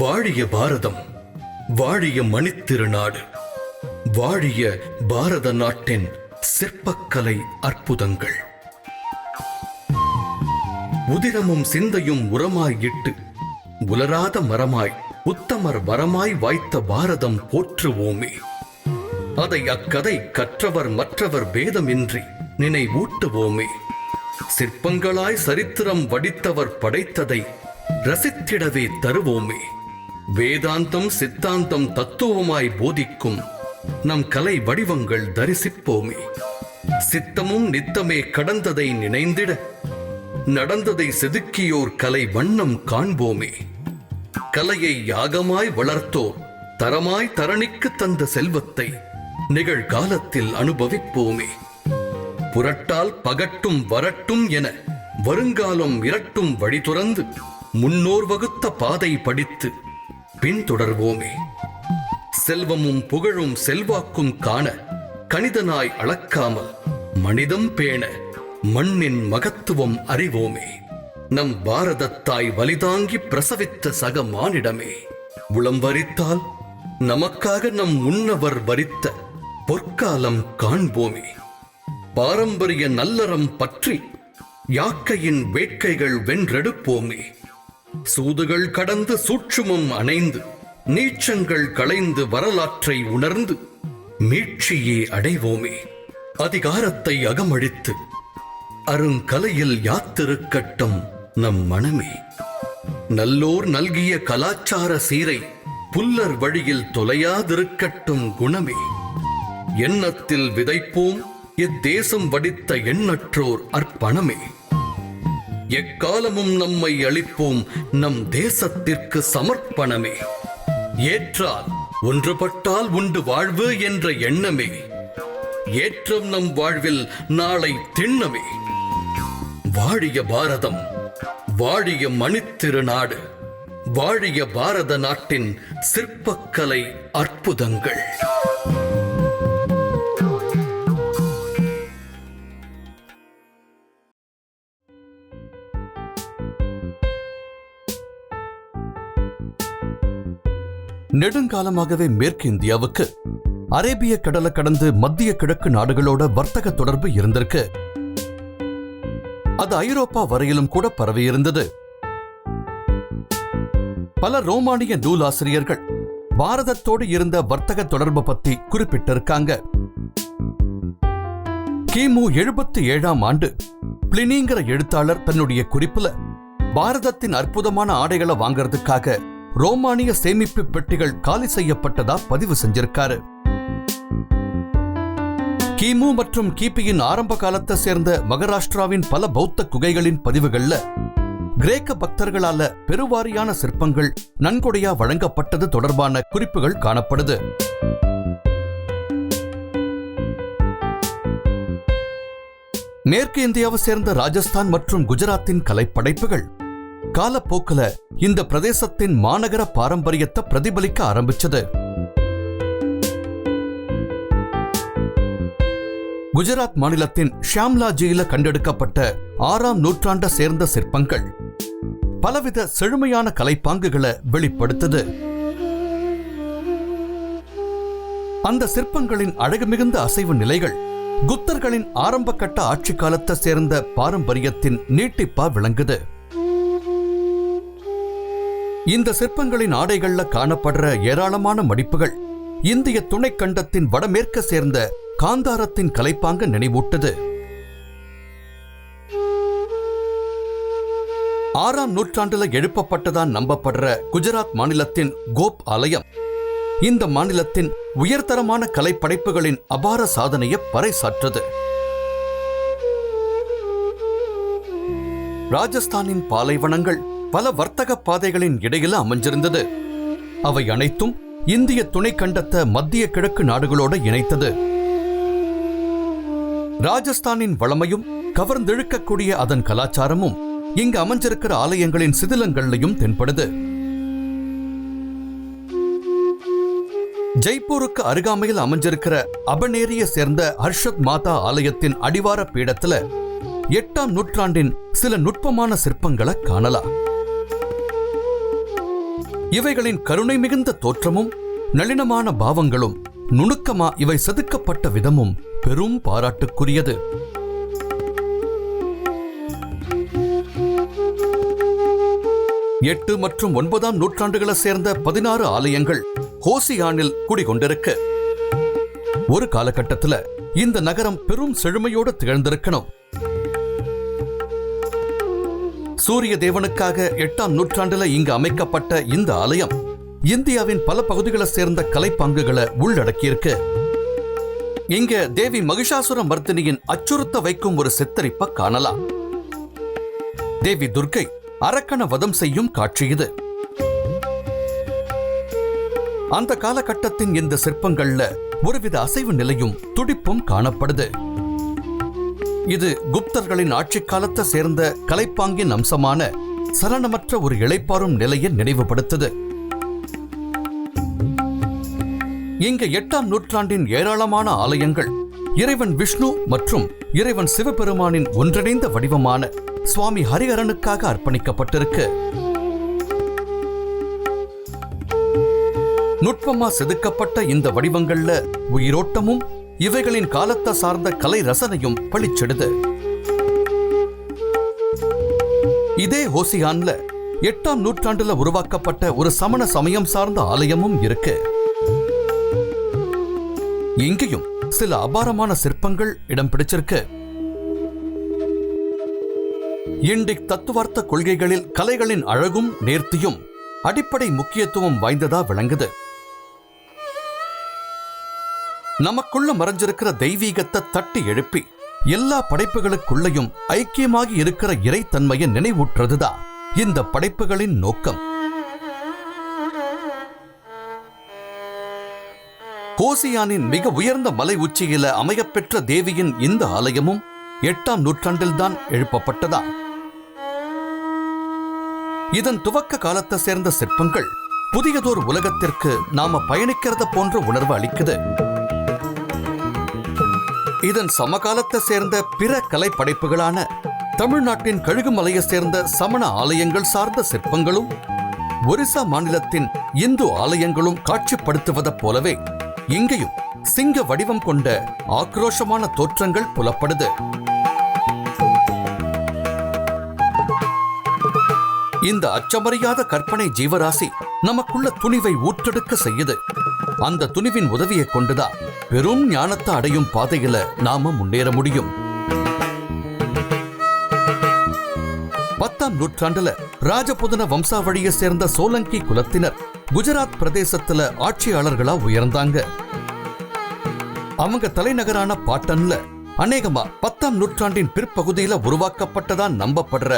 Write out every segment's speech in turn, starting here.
வாழிய பாரதம், வாழிய மணித்திருநாடு, வாழிய பாரத நாட்டின் சிற்பக்கலை அற்புதங்கள். உதிரமும் சிந்தையும் உரமாய் இட்டு உலராத மரமாய் உத்தமர் வரமாய் வாய்த்த பாரதம் போற்றுவோமே. அதை அக்கதை கற்றவர் மற்றவர் பேதமின்றி நினைவூட்டுவோமே. சிற்பங்களாய் சரித்திரம் வடித்தவர் படைத்ததை ரசித்திடவே தருவோமே. வேதாந்தம் சித்தாந்தம் தத்துவமாய் போதிக்கும் நம் கலை வடிவங்கள் தரிசிப்போமே. சித்தமும் நித்தமே கடந்ததை நினைந்திட நடந்ததை செதுக்கியோர் கலை வண்ணம் காண்போமே. கலையை யாகமாய் வளர்த்தோர் தரமாய் தரணிக்கு தந்த செல்வத்தை நிகழ்காலத்தில் அனுபவிப்போமே. புரட்டால் பகட்டும் வரட்டும் என வருங்காலம் இரட்டும் வழி துறந்து முன்னோர் வகுத்த பாதை படித்து பின்தொடர்வோமே. செல்வமும் புகழும் செல்வாக்கும் காண கணிதனாய் அளக்காமல் மனிதம் பேண மண்ணின் மகத்துவம் அறிவோமே. நம் பாரதத்தாய் வலிதாங்கி பிரசவித்த சக மானிடமே. உளம் வரித்தால் நமக்காக நம் முன்னவர் வரித்த பொற்காலம் காண்போமே. பாரம்பரிய நல்லறம் பற்றி யாக்கையின் வேட்கைகள் வென்றெடுப்போமே. சூதுகள் கடந்து சூட்சுமம் அணைந்து நீச்சங்கள் களைந்து வரலாற்றை உணர்ந்து மீட்சியே அடைவோமே. அதிகாரத்தை அகமழித்து அருங்கலையில் யாத்திருக்கட்டும் நம் மனமே. நல்லோர் நல்கிய கலாச்சார சீரை புல்லர் வழியில் தொலையாதிருக்கட்டும் குணமே. எண்ணத்தில் விதைப்போம் இத்தேசம் வடித்த எண்ணற்றோர் அர்ப்பணமே. எக்காலமும் நம்மை அளிப்போம் நம் தேசத்திற்கு சமர்ப்பணமே. ஏற்றால் ஒன்றுபட்டால் உண்டு வாழ்வு என்ற எண்ணமே. ஏற்றம் நம் வாழ்வில் நாளை திண்ணமே. வாழிய பாரதம், வாழிய மணித்திருநாடு, வாழிய பாரத நாட்டின் சிற்பக்கலை அற்புதங்கள். நெடுங்காலமாகவே மேற்கு இந்தியாவுக்கு அரேபிய கடலை கடந்து மத்திய கிழக்கு நாடுகளோட வர்த்தக தொடர்பு இருந்திருக்கு. அது ஐரோப்பா வரையிலும் கூட பரவி இருந்தது. பல ரோமானிய நூலாசிரியர்கள் பாரதத்தோடு இருந்த வர்த்தக தொடர்பு பத்தி குறிப்பிட்டிருக்காங்க. கிமு 77ஆம் ஆண்டு பிளினிங்கிற எழுத்தாளர் தன்னுடைய குறிப்புல பாரதத்தின் அற்புதமான ஆடைகளை வாங்கறதுக்காக ரோமானிய சேமிப்பு பெட்டிகள் காலி செய்யப்பட்டதா பதிவு செஞ்சிருக்காரு. கிமு மற்றும் கிபியின் ஆரம்ப காலத்தை சேர்ந்த மகாராஷ்டிராவின் பல பௌத்த குகைகளின் பதிவுகள்ல கிரேக்க பக்தர்களால பெருவாரியான சிற்பங்கள் நன்கொடையா வழங்கப்பட்டது தொடர்பான குறிப்புகள் காணப்படுது. மேற்கு இந்தியாவை சேர்ந்த ராஜஸ்தான் மற்றும் குஜராத்தின் கலைப்படைப்புகள் காலப்போக்கில இந்த பிரதேசத்தின் மாநகர பாரம்பரியத்தை பிரதிபலிக்க ஆரம்பிச்சது. குஜராத் மாநிலத்தின் ஷாம்லாஜியில கண்டெடுக்கப்பட்ட 6ஆம் நூற்றாண்டை சேர்ந்த சிற்பங்கள் பலவித செழுமையான கலைப்பாங்குகளை வெளிப்படுத்துது. அந்த சிற்பங்களின் அழகு மிகுந்த அசைவு நிலைகள் குப்தர்களின் ஆரம்ப கட்ட ஆட்சி காலத்தை சேர்ந்த பாரம்பரியத்தின் நீட்டிப்பா விளங்குது. இந்த சிற்பங்களின் ஆடைகள்ல காணப்படுற ஏராளமான மடிப்புகள் இந்திய துணைக்கண்டத்தின் வடமேற்க சேர்ந்த காந்தாரத்தின் கலைப்பாங்க நினைவூட்டுது. 6ஆம் நூற்றாண்டுல எழுப்பப்பட்டதான் நம்பப்படுற குஜராத் மாநிலத்தின் கோப் ஆலயம் இந்த மாநிலத்தின் உயர்தரமான கலைப்படைப்புகளின் அபார சாதனையை பறைசாற்றுது. ராஜஸ்தானின் பாலைவனங்கள் பல வர்த்தக பாதைகளின் இடையில அமைஞ்சிருந்தது. அவை அனைத்தும் இந்திய துணைக்கண்டத்தை மத்திய கிழக்கு நாடுகளோட இணைத்தது. ராஜஸ்தானின் வளமையும் கவர்ந்தெழுக்கக்கூடிய அதன் கலாச்சாரமும் இங்கு அமைஞ்சிருக்கிற ஆலயங்களின் சிதிலங்கள்லையும் தென்படுது. ஜெய்ப்பூருக்கு அருகாமையில் அமைஞ்சிருக்கிற அபனேரிய சேர்ந்த ஹர்ஷத் மாதா ஆலயத்தின் அடிவார பீடத்துல 8ஆம் நூற்றாண்டின் சில நுட்பமான சிற்பங்களை காணலாம். இவைகளின் கருணை மிகுந்த தோற்றமும் நளினமான பாவங்களும் நுணுக்கமா இவை செதுக்கப்பட்ட விதமும் பெரும் பாராட்டுக்குரியது. எட்டு மற்றும் 9ஆம் நூற்றாண்டுகளை சேர்ந்த 16 ஆலயங்கள் ஹோசியானில் குடிகொண்டிருக்கு. ஒரு காலகட்டத்தில் இந்த நகரம் பெரும் செழுமையோடு திகழ்ந்திருக்கணும். சூரிய தேவனுக்காக 8ஆம் நூற்றாண்டுல இங்கு அமைக்கப்பட்ட இந்த ஆலயம் இந்தியாவின் பல பகுதிகளை சேர்ந்த கலைப்பாங்குகளை உள்ளடக்கியிருக்கு. இங்க தேவி மகிஷாசுர மர்த்தினியின் அச்சுறுத்த வைக்கும் ஒரு சித்தரிப்பை காணலாம். தேவி துர்க்கை அரக்கண வதம் செய்யும் காட்சி இது. அந்த காலகட்டத்தின் இந்த சிற்பங்கள்ல ஒருவித அசைவு நிலையும் துடிப்பும் காணப்படுது. இது குப்தர்களின் ஆட்சி காலத்தை சேர்ந்த கலைப்பாங்கின் அம்சமான சலனமற்ற ஒரு இளைப்பாறும் நிலையை நினைவுபடுத்துது. இங்க 8ஆம் நூற்றாண்டின் ஏராளமான ஆலயங்கள் இறைவன் விஷ்ணு மற்றும் இறைவன் சிவபெருமானின் ஒன்றிணைந்த வடிவமான சுவாமி ஹரிஹரனுக்காக அர்ப்பணிக்கப்பட்டிருக்கு. நுட்பமா செதுக்கப்பட்ட இந்த வடிவங்கள்ல உயிரோட்டமும் இவைகளின் காலத்தை சார்ந்த கலை ரசனையும் பளிச்சிடுது. இதே ஹோசியான்ல 8ஆம் நூற்றாண்டுல உருவாக்கப்பட்ட ஒரு சமண சமயம் சார்ந்த ஆலயமும் இருக்கு. இங்கேயும் சில அபாரமான சிற்பங்கள் இடம் பிடிச்சிருக்கு. இண்டிக் தத்துவார்த்த கொள்கைகளில் கலைகளின் அழகும் நேர்த்தியும் அடிப்படை முக்கியத்துவம் வாய்ந்ததா விளங்குது. நமக்குள்ள மறைஞ்சிருக்கிற தெய்வீகத்தை தட்டி எழுப்பி எல்லா படைப்புகளுக்குள்ளையும் ஐக்கியமாகி இருக்கிற இறைத்தன்மையை நினைவூற்றுறதுதான் இந்த படைப்புகளின் நோக்கம். ஹோசியானின் மிக உயர்ந்த மலை உச்சியில அமையப்பெற்ற தேவியின் இந்த ஆலயமும் 8ஆம் நூற்றாண்டில்தான் எழுப்பப்பட்டதா. இதன் துவக்க காலத்தை சேர்ந்த சிற்பங்கள் புதியதோர் உலகத்திற்கு நாம பயணிக்கிறத போன்ற உணர்வு அளிக்குது. இதன் சமகாலத்தை சேர்ந்த பிற கலை படைப்புகளான தமிழ்நாட்டின் கழுகுமலையை சேர்ந்த சமண ஆலயங்கள் சார்ந்த சிற்பங்களும் ஒரிசா மாநிலத்தின் இந்து ஆலயங்களும் காட்சிப்படுத்துவதை போலவே இங்கேயும் சிங்க வடிவம் கொண்ட ஆக்ரோஷமான தோற்றங்கள் புலப்படுது. இந்த அச்சமறியாத கற்பனை ஜீவராசி நமக்குள்ள துணிவை ஊற்றெடுக்க செய்யுது. அந்த துணிவின் உதவியை கொண்டுதான் பெரும் ஞானத்தை அடையும் பாதையில நாம முன்னேற முடியும். 10ஆம் நூற்றாண்டுல ராஜபுதன வம்சாவழியை சேர்ந்த சோலங்கி குலத்தினர் குஜராத் பிரதேசத்துல ஆட்சியாளர்களா உயர்ந்தாங்க. அவங்க தலைநகரான பாட்டன்ல அநேகமா 10ஆம் நூற்றாண்டின் பிற்பகுதியில உருவாக்கப்பட்டதா நம்பப்படுற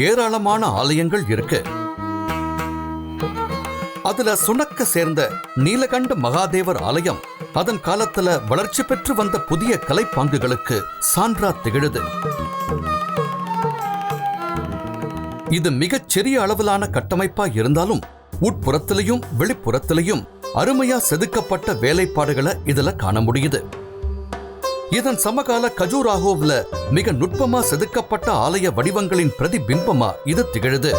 ஏராளமான ஆலயங்கள் இருக்கு. அதுல சுனக்க சேர்ந்த நீலகண்ட மகாதேவர் ஆலயம் அதன் காலத்துல வளர்ச்சி பெற்று வந்த புதிய கலைப்பாங்குகளுக்கு சான்றா திகழுது. இது மிகச் சிறிய அளவிலான கட்டமைப்பா இருந்தாலும் உட்புறத்திலையும் வெளிப்புறத்திலையும் அருமையா செதுக்கப்பட்ட வேலைப்பாடுகளை இதுல காண முடியுது. இதன் சமகால கஜூராஹோவ்ல மிக நுட்பமா செதுக்கப்பட்ட ஆலய வடிவங்களின் பிரதிபிம்பமா இது திகழுது.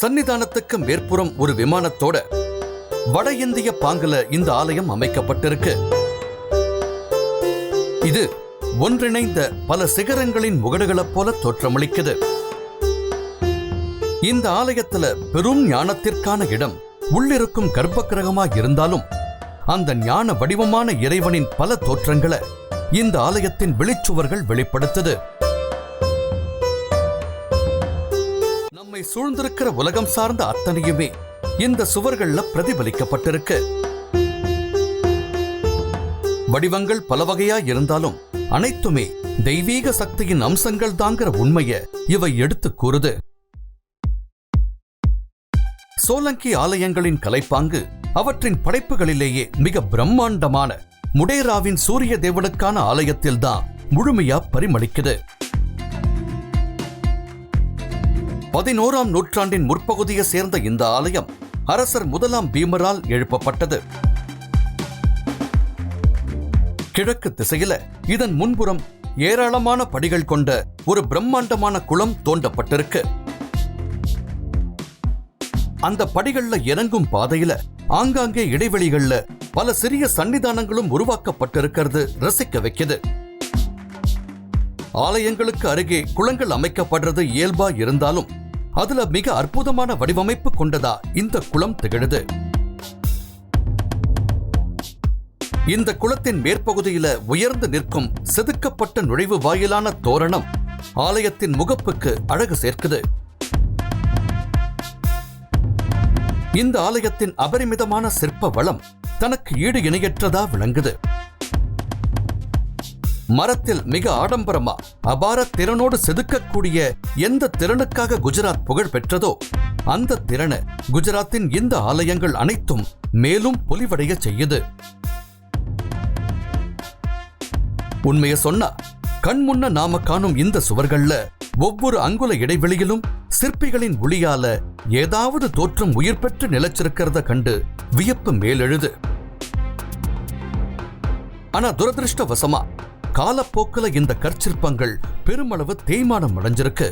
சன்னிதானத்துக்கு மேற்புறம் ஒரு விமானத்தோட வட இந்திய பாங்குல இந்த ஆலயம் அமைக்கப்பட்டிருக்கு. இது ஒன்றிணைந்த பல சிகரங்களின் முகடுகளைப் போல தோற்றமளிக்குது. இந்த ஆலயத்துல பெரும் ஞானத்திற்கான இடம் உள்ளிருக்கும் கர்ப்ப கிரகமா இருந்தாலும் அந்த ஞான வடிவமான இறைவனின் பல தோற்றங்களை இந்த ஆலயத்தின் வெளிச்சுவர்கள் வெளிப்படுத்துது. நம்மை சூழ்ந்திருக்கிற உலகம் சார்ந்த அத்தனையுமே இந்த சுவர்கள்ல பிரதிபலிக்கப்பட்டிருக்கு. வடிவங்கள் பல வகையா இருந்தாலும் அனைத்துமே தெய்வீக சக்தியின் அம்சங்கள் தாங்கிற உண்மையை இவை எடுத்து கூறுது. சோலங்கி ஆலயங்களின் கலைப்பாங்கு அவற்றின் படைப்புகளிலேயே மிக பிரம்மாண்டமான முடேராவின் சூரிய தேவனுக்கான ஆலயத்தில்தான் முழுமையா பரிமளிக்குது. 11ஆம் நூற்றாண்டின் முற்பகுதியை சேர்ந்த இந்த ஆலயம் அரசர் முதலாம் பீமரால் எழுப்பப்பட்டது. கிழக்கு திசையில இதன் முன்புறம் ஏராளமான படிகள் கொண்ட ஒரு பிரம்மாண்டமான குளம் தோண்டப்பட்டிருக்கு. அந்த படிகள்ல இறங்கும் பாதையில ஆங்காங்கே இடைவெளிகள்ல பல சிறிய சன்னிதானங்களும் உருவாக்கப்பட்டிருக்கிறது ரசிக்க வைக்குது. ஆலயங்களுக்கு அருகே குளங்கள் அமைக்கப்படுறது இயல்பா இருந்தாலும் அதுல மிக அற்புதமான வடிவமைப்பு கொண்டதா இந்த குளம் திகழுது. இந்த குளத்தின் மேற்பகுதியில உயர்ந்து நிற்கும் செதுக்கப்பட்ட நுழைவு வாயிலான தோரணம் ஆலயத்தின் முகப்புக்கு அழகு சேர்க்குது. இந்த ஆலயத்தின் அபரிமிதமான சிற்ப வளம் தனக்கு ஈடு இணையற்றதா விளங்குது. மரத்தில் மிக ஆடம்பரமா அபார திறனோடு செதுக்கக்கூடிய எந்த திறனுக்காக குஜராத் புகழ் பெற்றதோ அந்த திறனை குஜராத்தின் இந்த ஆலயங்கள் அனைத்தும் மேலும் பொலிவடைய செய்யுது. உண்மையை சொன்னா கண் முன்ன நாம காணும் இந்த சுவர்கள்ல ஒவ்வொரு அங்குல இடைவெளியிலும் சிற்பிகளின் ஒளியால ஏதாவது தோற்றம் உயிர் பெற்று நிலைச்சிருக்கிறத கண்டு வியப்பு மேலெழுது. ஆனா துரதிருஷ்டவசமா காலப்போக்கில இந்த கற்சிற்பங்கள் பெருமளவு தேய்மானம் அடைஞ்சிருக்கு.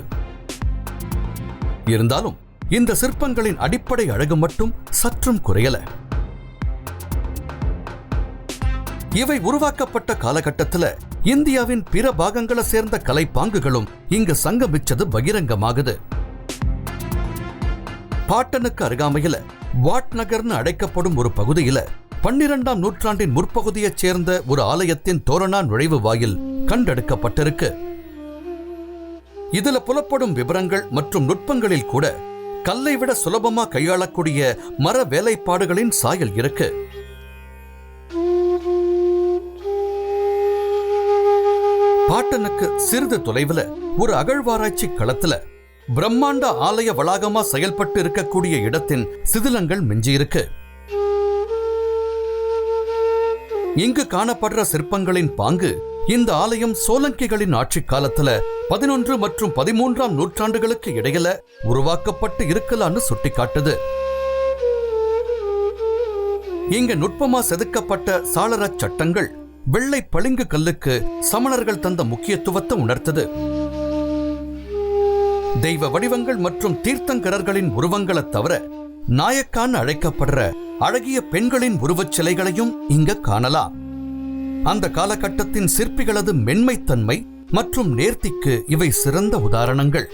இருந்தாலும் இந்த சிற்பங்களின் அடிப்படை அழகு மட்டும் சற்றும் குறையல. இவை உருவாக்கப்பட்ட காலகட்டத்தில் இந்தியாவின் பிற பாகங்களை சேர்ந்த கலைப்பாங்குகளும் இங்கு சங்கமிச்சது பகிரங்கமாகுது. பாட்டனுக்கு அருகாமையில வாட் நகர்னு அழைக்கப்படும் ஒரு பகுதியில 12ஆம் நூற்றாண்டின் முற்பகுதியைச் சேர்ந்த ஒரு ஆலயத்தின் தோரணா நுழைவு வாயில் கண்டெடுக்கப்பட்டிருக்கு. இதுல புலப்படும் விவரங்கள் மற்றும் நுட்பங்களில் கூட கல்லை விட சுலபமா கையாளக்கூடிய மர வேலைப்பாடுகளின் சாயல் இருக்கு. பாட்டனுக்கு சிறிது தொலைவில் ஒரு அகழ்வாராய்ச்சி களத்துல பிரம்மாண்ட ஆலய வளாகமா செயல்பட்டு இருக்கக்கூடிய இடத்தின் சிதிலங்கள் மிஞ்சியிருக்கு. இங்கு காணப்படுற சிற்பங்களின் பாங்கு இந்த ஆலயம் சோலங்கிகளின் ஆட்சி காலத்துல 11 மற்றும் 13ஆம் நூற்றாண்டுகளுக்கு இடையில உருவாக்கப்பட்டு இருக்கலான்னு சுட்டிக்காட்டுது. இங்க நுட்பமா செதுக்கப்பட்ட சாளர சட்டங்கள் வெள்ளை பளிங்கு கல்லுக்கு சமணர்கள் தந்த முக்கியத்துவத்தை உணர்த்தது. தெய்வ வடிவங்கள் மற்றும் தீர்த்தங்கரர்களின் உருவங்களை தவிர நாயக்கான் அழைக்கப்படுற அழகிய பெண்களின் உருவச் சிலைகளையும் இங்க காணலாம். அந்த காலகட்டத்தின் சிற்பிகளது மென்மைத்தன்மை மற்றும் நேர்த்திக்கு இவை சிறந்த உதாரணங்கள்.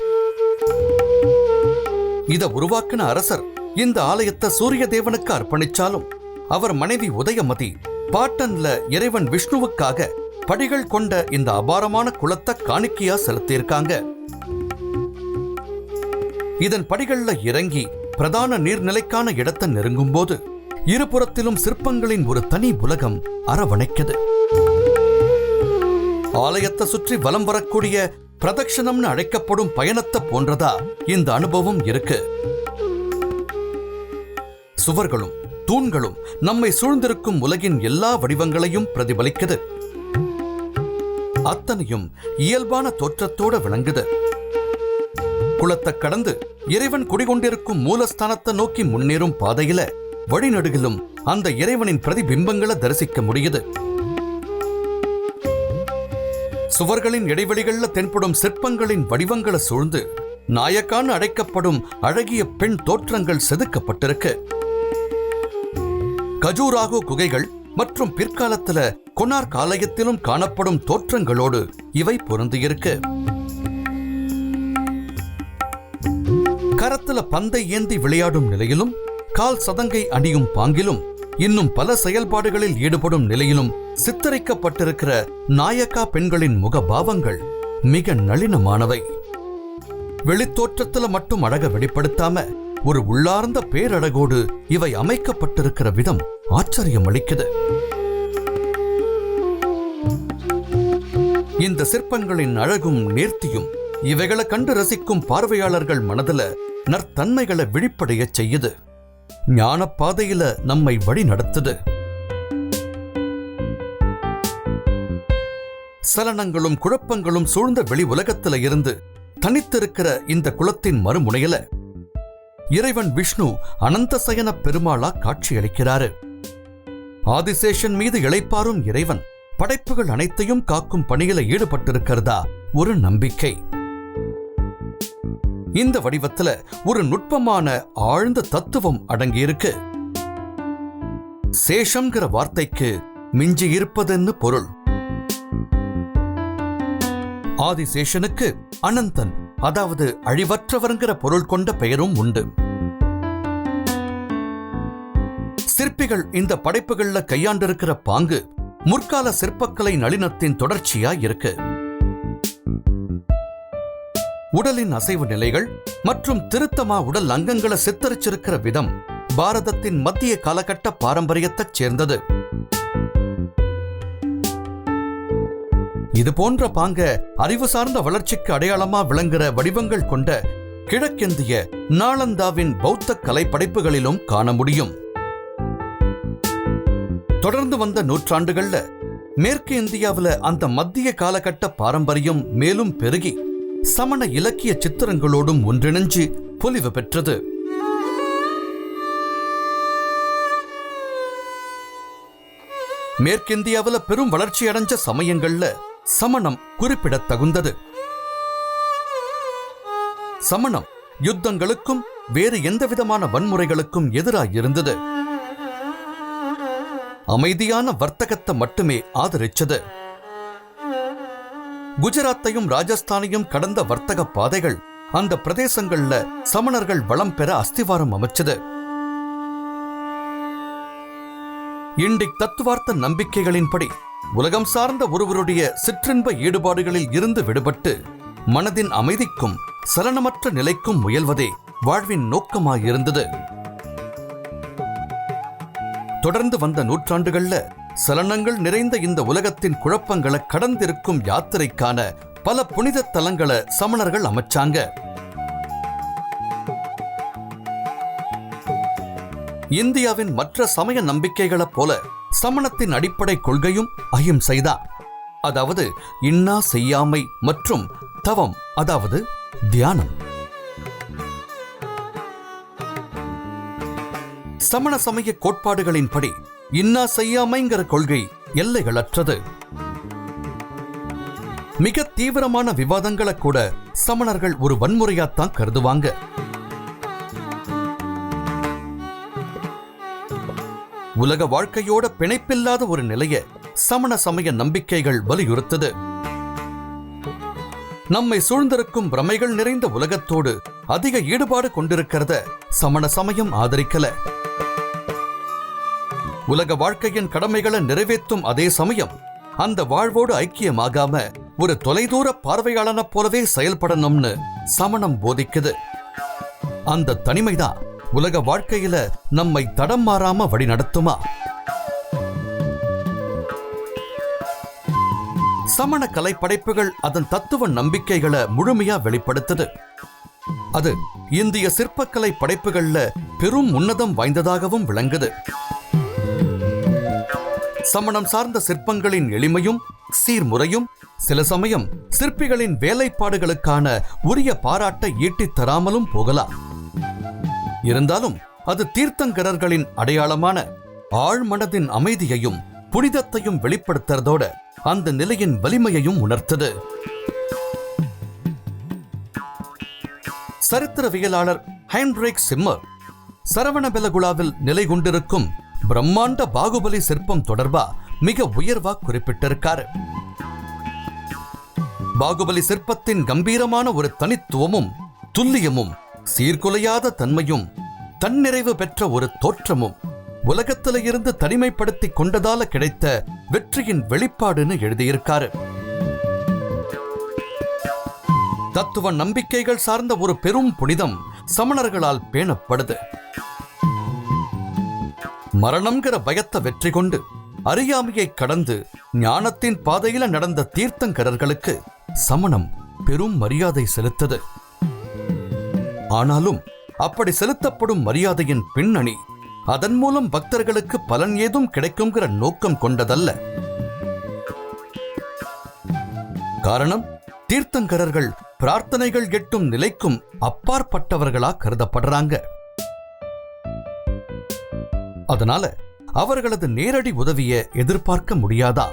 இத உருவாக்கின அரசர் இந்த ஆலயத்தை சூரிய தேவனுக்கு அர்ப்பணிச்சாலும் அவர் மனைவி உதயமதி பாட்டன்ல இறைவன் விஷ்ணுவுக்காக படிகள் கொண்ட இந்த அபாரமான குளத்தை காணிக்கையா செலுத்தியிருக்காங்க. இதன் படிகள்ல இறங்கி பிரதான நீர்நிலைக்கான இடத்தை நெருங்கும் போது இருபுறத்திலும் சிற்பங்களின் ஒரு தனி உலகம் அரவணைக்குது. ஆலயத்தை சுற்றி வலம் வரக்கூடிய பிரதட்சணம்னு அழைக்கப்படும் பயணத்தை போன்றதா இந்த அனுபவம் இருக்கு. சுவர்களும் தூண்களும் நம்மை சூழ்ந்திருக்கும் உலகின் எல்லா வடிவங்களையும் பிரதிபலிக்குது. அத்தனையும் இயல்பான தோற்றத்தோடு விளங்குது. குளத்தை கடந்து இறைவன் குடிகொண்டிருக்கும் மூலஸ்தானத்தை நோக்கி முன்னேறும் பாதையில வழிநடுகிலும் அந்த இறைவனின் பிரதிபிம்பங்களை தரிசிக்க முடியுது. சுவர்களின் இடைவெளிகள்ல தென்படும் சிற்பங்களின் வடிவங்களை சூழ்ந்து நாயக்கான் அழைக்கப்படும் அழகிய பெண் தோற்றங்கள் செதுக்கப்பட்டிருக்கு. கஜூராகோ குகைகள் மற்றும் பிற்காலத்துல கொனார்க் ஆலயத்திலும் காணப்படும் தோற்றங்களோடு இவை பொருந்தியிருக்கு. கரத்துல பந்தை ஏந்தி விளையாடும் நிலையிலும் கால் சதங்கை அணியும் பாங்கிலும் இன்னும் பல செயல்பாடுகளில் ஈடுபடும் நிலையிலும் சித்தரிக்கப்பட்டிருக்கிற நாயக்கா பெண்களின் முகபாவங்கள் மிக நளினமானவை. வெளித்தோற்றத்துல மட்டும் அழக வெளிப்படுத்தாம ஒரு உள்ளார்ந்த பேரழகோடு இவை அமைக்கப்பட்டிருக்கிற விதம் ஆச்சரியம் அளிக்குது. இந்த சிற்பங்களின் அழகும் நேர்த்தியும் இவைகளை கண்டு ரசிக்கும் பார்வையாளர்கள் மனதுல நற்தன்மைகளை விழிப்படைய செய்யுது. ஞான பாதையில நம்மை வழி நடத்துது. சலனங்களும் குழப்பங்களும் சூழ்ந்த வெளி உலகத்துல இருந்து தனித்திருக்கிற இந்த குளத்தின் மறுமுனையில இறைவன் விஷ்ணு அனந்தசயன பெருமாளா காட்சியளிக்கிறாரு. ஆதிசேஷன் மீது இளைப்பாரும் இறைவன் படைப்புகள் அனைத்தையும் காக்கும் பணியில ஈடுபட்டிருக்கிறதா ஒரு நம்பிக்கை. இந்த வடிவத்துல ஒரு நுட்பமான ஆழ்ந்த தத்துவம் அடங்கியிருக்கு. சேஷம்ங்கிற வார்த்தைக்கு மிஞ்சி இருப்பதுன்னு பொருள். ஆதிசேஷனுக்கு அனந்தன், அதாவது அழிவற்றவர்ங்கிற பொருள் கொண்ட பெயரும் உண்டு. சிற்பிகள் இந்த படைப்புகள்ல கையாண்டிருக்கிற பாங்கு முற்கால சிற்பக்கலை நளினத்தின் தொடர்ச்சியா இருக்கு. உடலின் அசைவு நிலைகள் மற்றும் திருத்தமா உடல் அங்கங்களை சித்தரிச்சிருக்கிற விதம் பாரதத்தின் மத்திய காலகட்ட பாரம்பரியத்தைச் சேர்ந்தது. இது போன்ற பாங்க அறிவு சார்ந்த வளர்ச்சிக்கு அடையாளமா விளங்குற வடிவங்கள் கொண்ட கிழக்கிந்திய நாளந்தாவின் பௌத்த கலை படைப்புகளிலும் காண முடியும். தொடர்ந்து வந்த நூற்றாண்டுகள்ல மேற்கு இந்தியாவில் அந்த மத்திய காலகட்ட பாரம்பரியம் மேலும் பெருகி சமண இலக்கிய சித்திரங்களோடும் ஒன்றிணைஞ்சு பொலிவு பெற்றது. மேற்கிந்தியாவில் பெரும் வளர்ச்சி அடைஞ்ச சமயங்கள்ல சமணம் குறிப்பிடத்தகுந்தது. சமணம் யுத்தங்களுக்கும் வேறு எந்தவிதமான வன்முறைகளுக்கும் எதிராயிருந்தது. அமைதியான வர்த்தகத்தை மட்டுமே ஆதரிச்சது. குஜராத்தையும் ராஜஸ்தானையும் கடந்த வர்த்தக பாதைகள் அந்த பிரதேசங்கள்ல சமணர்கள் வளம் பெற அஸ்திவாரம் அமைச்சது. இண்டிக் தத்துவார்த்த நம்பிக்கைகளின்படி உலகம் சார்ந்த ஒருவருடைய சிற்றின்ப ஈடுபாடுகளில் இருந்து விடுபட்டு மனதின் அமைதிக்கும் சலனமற்ற நிலைக்கும் முயல்வதே வாழ்வின் நோக்கமாயிருந்தது. தொடர்ந்து வந்த நூற்றாண்டுகள்ல சலனங்கள் நிறைந்த இந்த உலகத்தின் குழப்பங்களை கடந்திருக்கும் யாத்திரைக்கான பல புனித தலங்களை சமணர்கள் அமைச்சாங்க. இந்தியாவின் மற்ற சமய நம்பிக்கைகளைப் போல சமணத்தின் அடிப்படை கொள்கையும் அஹிம்சைதான். அதாவது இன்னா செய்யாமை மற்றும் தவம், அதாவது தியானம். சமண சமய கோட்பாடுகளின்படி இன்னா செய்யாமைங்கிற கொள்கை எல்லைகளற்றது. மிக தீவிரமான விவாதங்களை கூட சமணர்கள் ஒரு வன்முறையாத்தான் கருதுவாங்க. உலக வாழ்க்கையோட பிணைப்பில்லாத ஒரு நிலைய சமண சமய நம்பிக்கைகள் வலியுறுத்தது. நம்மை சூழ்ந்திருக்கும் பிரமைகள் நிறைந்த உலகத்தோடு அதிக ஈடுபாடு கொண்டிருக்கிறத சமண சமயம் ஆதரிக்கல. உலக வாழ்க்கையின் கடமைகளை நிறைவேற்றும் அதே சமயம் அந்த வாழ்வோடு ஐக்கியமாகாம ஒரு தொலைதூர பார்வையாளனை போலவே செயல்படணும்னு சமணம் போதிக்குது. அந்த தனிமைதான் உலக வாழ்க்கையில நம்மை தடம் மாறாம வழி நடத்துமா? சமண கலை படைப்புகள் அதன் தத்துவ நம்பிக்கைகளை முழுமையா வெளிப்படுத்துது. அது இந்திய சிற்பக்கலை படைப்புகள்ல பெரும் உன்னதம் வாய்ந்ததாகவும் விளங்குது. சமணம் சார்ந்த சிற்பங்களின் எளிமையும் சீர்முறையும் சில சமயம் சிற்பிகளின் வேலைப்பாடுகளுக்கான உரிய பாராட்டை ஈட்டித் தராமலும் போகலாம். இருந்தாலும் அது தீர்த்தங்கரர்களின் அடையாளமான ஆழ்மனதின் அமைதியையும் புனிதத்தையும் வெளிப்படுத்துறதோட அந்த நிலையின் வலிமையையும் உணர்த்தது. சரித்திரவியலாளர் ஹைன்ரிக் சிம்மர் சரவணபெலகுலாவில் நிலை கொண்டிருக்கும் பிரம்மாண்ட பாகுபலி சிற்பம் தொடர்பா மிக உயர்வா குறிப்பிட்டிருக்காரு. பாகுபலி சிற்பத்தின் கம்பீரமான ஒரு தனித்துவமும் துல்லியமும் சீர்குலையாத தன்மையும் தன்னிறைவு பெற்ற ஒரு தோற்றமும் உலகத்தில இருந்து தனிமைப்படுத்தி கொண்டதால கிடைத்த வெற்றியின் வெளிப்பாடுன்னு எழுதியிருக்காரு. தத்துவ நம்பிக்கைகள் சார்ந்த ஒரு பெரும் புனிதம் சமணர்களால் பேணப்படுது. மரணம்ங்கிற பயத்தை வெற்றி கொண்டு அறியாமையை கடந்து ஞானத்தின் பாதையில நடந்த தீர்த்தங்கரர்களுக்கு சமணம் பெரும் மரியாதை செலுத்தது. ஆனாலும் அப்படி செலுத்தப்படும் மரியாதையின் பின்னணி அதன் மூலம் பக்தர்களுக்கு பலன் ஏதும் கிடைக்குங்கிற நோக்கம் கொண்டதல்ல. காரணம், தீர்த்தங்கரர்கள் பிரார்த்தனைகள் எட்டும் நிலைக்கும் அப்பாற்பட்டவர்களா கருதப்படுறாங்க. அதனால அவர்களது நேரடி உதவியை எதிர்பார்க்க முடியாதா?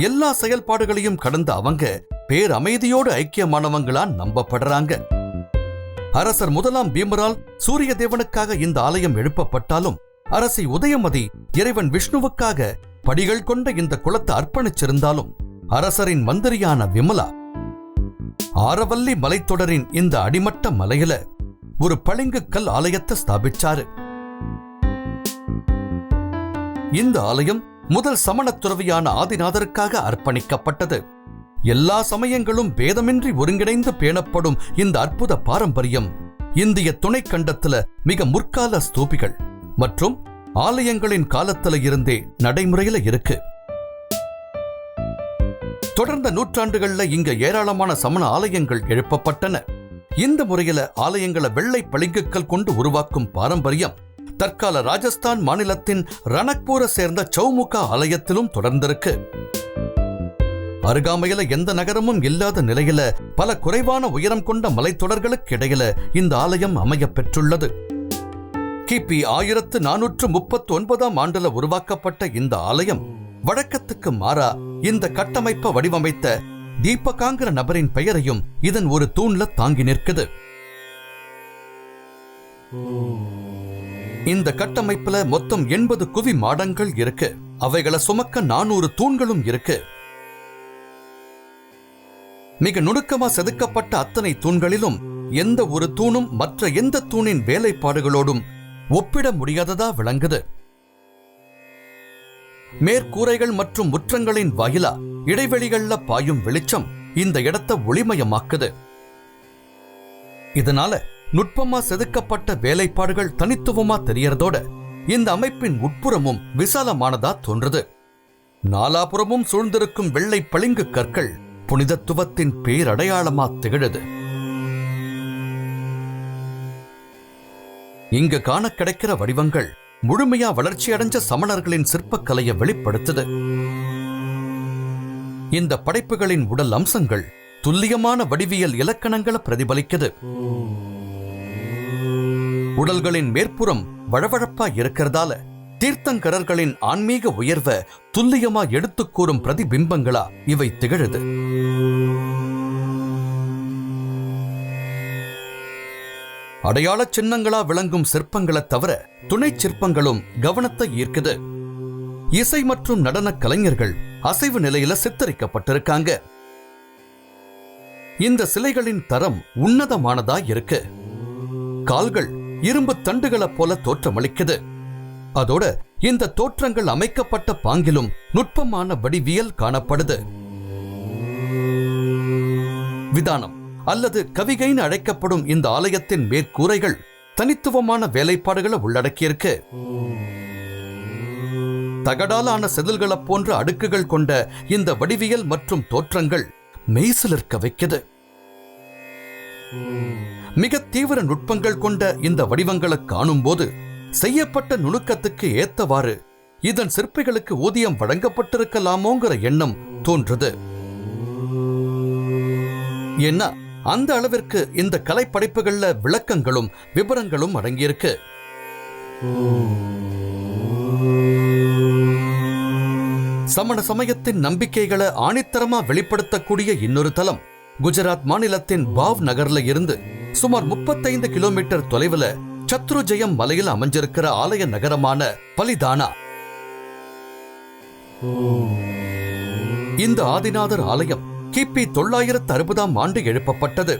எல்லா செயல்பாடுகளையும் கடந்த அவங்க பேரமைதியோடு ஐக்கியமானவங்களா நம்பப்படுறாங்க. அரசர் முதலாம் பீமரால் சூரிய தேவனுக்காக இந்த ஆலயம் எழுப்பப்பட்டாலும் அரசி உதயமதி இறைவன் விஷ்ணுவுக்காக படிகள் கொண்ட இந்த குளத்தை அர்ப்பணிச்சிருந்தாலும் அரசரின் மந்திரியான விமலா ஆரவல்லி மலைத்தொடரின் இந்த அடிமட்ட மலையில ஒரு பளிங்கு கல் ஆலயத்தை ஸ்தாபிச்சாரு. இந்த ஆலயம் முதல் சமண துறவியான ஆதிநாதருக்காக அர்ப்பணிக்கப்பட்டது. எல்லா சமயங்களும் பேதமின்றி ஒருங்கிணைந்து பேணப்படும் இந்த அற்புத பாரம்பரியம் இந்திய துணைக்கண்டத்துல மிக முற்கால ஸ்தூபிகள் மற்றும் ஆலயங்களின் காலத்துல இருந்தே நடைமுறையில இருக்கு. தொடர்ந்த நூற்றாண்டுகள்ல இங்க ஏராளமான சமண ஆலயங்கள் எழுப்பப்பட்டன. இந்த முறையில ஆலயங்களை வெள்ளை பளிங்குக்கல் கொண்டு உருவாக்கும் பாரம்பரியம் தற்கால ராஜஸ்தான் மாநிலத்தின் ரணக்பூரை சேர்ந்த சௌமுகா ஆலயத்திலும் தொடர்ந்திருக்கு. அருகாமையில எந்த நகரமும் இல்லாத நிலையில பல குறைவான உயரம் கொண்ட மலைத்தொடர்களுக்கு இடையில இந்த ஆலயம் அமைய பெற்றுள்ளது. கிபி 1439 ஆண்டுல உருவாக்கப்பட்ட இந்த ஆலயம் வழக்கத்துக்கு மாறா இந்த கட்டமைப்பை வடிவமைத்த தீபகாங்கிற நபரின் பெயரையும் இதன் ஒரு தூண்ல தாங்கி நிற்குது. இந்த கட்டமைப்புல மொத்தம் 80 குவி மாடங்கள் இருக்கு. அவைகளை சுமக்க 400 தூண்களும் இருக்கு. மிக நுணுக்கமா செதுக்கப்பட்ட அத்தனை தூண்களிலும் எந்த ஒரு தூணும் மற்ற எந்த தூணின் வேலைப்பாடுகளோடும் ஒப்பிட முடியாததா விளங்குது. மேற்கூரைகள் மற்றும் முற்றங்களின் வாயிலா இடைவெளிகள்ல பாயும் வெளிச்சம் இந்த இடத்தை ஒளிமயமாக்குது. இதனால நுட்பமா செதுக்கப்பட்ட வேலைப்பாடுகள் தனித்துவமா தெரியறதோட இந்த அமைப்பின் உட்புறமும் விசாலமானதா தோன்றுது. நாலாபுறமும் சூழ்ந்திருக்கும் வெள்ளை பளிங்கு கற்கள் புனிதத்துவத்தின் பேரடையாளமா திகழுது. இங்கு காண கிடைக்கிற வடிவங்கள் முழுமையா வளர்ச்சி அடைஞ்ச சமணர்களின் சிற்பக்கலையை வெளிப்படுத்துது. இந்த படைப்புகளின் உடல் அம்சங்கள் துல்லியமான வடிவியல் இலக்கணங்களை பிரதிபலிக்குது. உடல்களின் மேற்புறம் வழவழப்பா இருக்கிறதால தீர்த்தங்கரர்களின் ஆன்மீக உயர்வை துல்லியமா எடுத்துக் கூறும் பிரதிபிம்பங்களா இவை திகழுது. அடையாள சின்னங்களா விளங்கும் சிற்பங்களை தவிர துணை சிற்பங்களும் கவனத்தை ஈர்க்குது. இசை மற்றும் நடன கலைஞர்கள் அசைவு நிலையில சித்தரிக்கப்பட்டிருக்காங்க. இந்த சிலைகளின் தரம் உன்னதமானதா இருக்கு. கால்கள் இரும்பு தண்டுகளை போல தோற்றமளிக்குது. அதோட இந்த தோற்றங்கள் அமைக்கப்பட்ட பாங்கிலும் நுட்பமான வடிவியல் காணப்படுது. விதானம் அல்லது கவிகைன்னு அழைக்கப்படும் இந்த ஆலயத்தின் மேற்கூரைகள் தனித்துவமான வேலைப்பாடுகளை உள்ளடக்கியிருக்கு. தகடாலான செதில்களை போன்ற அடுக்குகள் கொண்ட இந்த வடிவியல் மற்றும் தோற்றங்கள் மெய்சிலிர்க்க வைக்குது. மிக தீவிர நுட்பங்கள் கொண்ட இந்த வடிவங்களை காணும் போது செய்யப்பட்ட நுணுக்கத்துக்கு ஏத்தவாறு இதன் சிற்பிகளுக்கு ஊதியம் வழங்கப்பட்டிருக்கலாமோங்கிற எண்ணம் தோன்றுது. ஏன்னா அந்த அளவிற்கு இந்த கலைப்படைப்புகள்ல விளக்கங்களும் விபரங்களும் அடங்கியிருக்கு. சமண சமயத்தின் நம்பிக்கைகளை ஆணித்தரமா வெளிப்படுத்தக்கூடிய இன்னொரு தலம் குஜராத் மாநிலத்தின் பாவ் நகர்ல இருந்து சுமார் 35 கிலோமீட்டர் தொலைவுல சத்ருஜயம் மலையில் அமைஞ்சிருக்கிற ஆலய நகரமான பலிதானா. இந்த ஆதிநாதர் ஆலயம் கிபி 960 ஆண்டு எழுப்பப்பட்டது.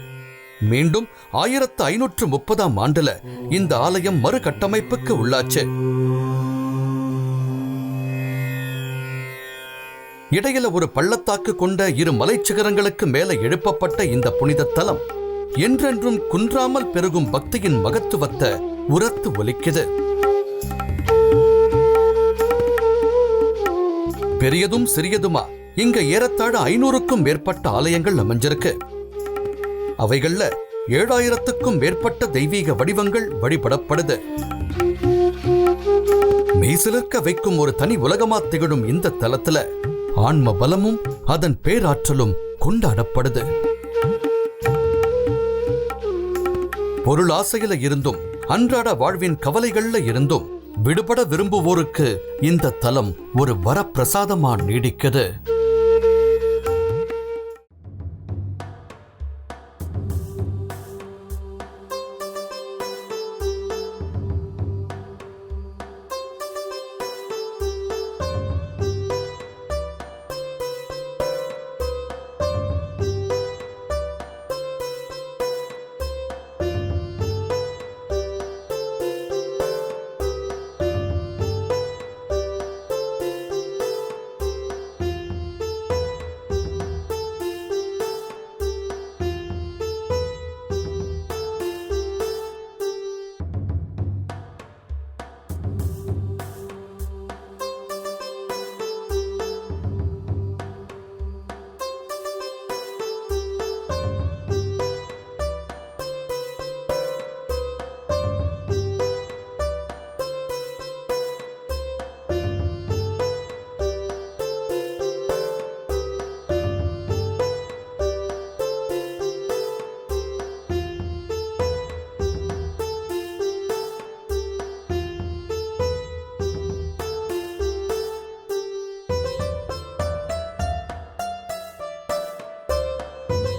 மீண்டும் 1530 ஆண்டுல இந்த ஆலயம் மறுகட்டமைப்புக்கு உள்ளாச்சு. இடையில ஒரு பள்ளத்தாக்கு கொண்ட 2 மலைச்சிகரங்களுக்கு மேல எழுப்பப்பட்ட இந்த புனித தலம் என்றென்றும் குன்றாமல் பெருகும் பக்தியின் மகத்துவத்தை உரத்து ஒலிக்குது. பெரியதும் சிறியதுமா இங்க ஏறத்தாழ 500க்கும் மேற்பட்ட ஆலயங்கள் அமைஞ்சிருக்கு. அவைகள்ல 7000க்கும் மேற்பட்ட தெய்வீக வடிவங்கள் வழிபடப்படுது. மெய்சிலிர்க்க வைக்கும் ஒரு தனி உலகமா திகழும் இந்த தலத்துல ஆன்ம பலமும் அதன் பேராற்றலும் கொண்டாடப்படுது. பொருளாசையில இருந்தும் அன்றாட வாழ்வின் கவலைகள்ல இருந்தும் விடுபட விரும்புவோருக்கு இந்த தலம் ஒரு வரப்பிரசாதமா நீடிக்குது.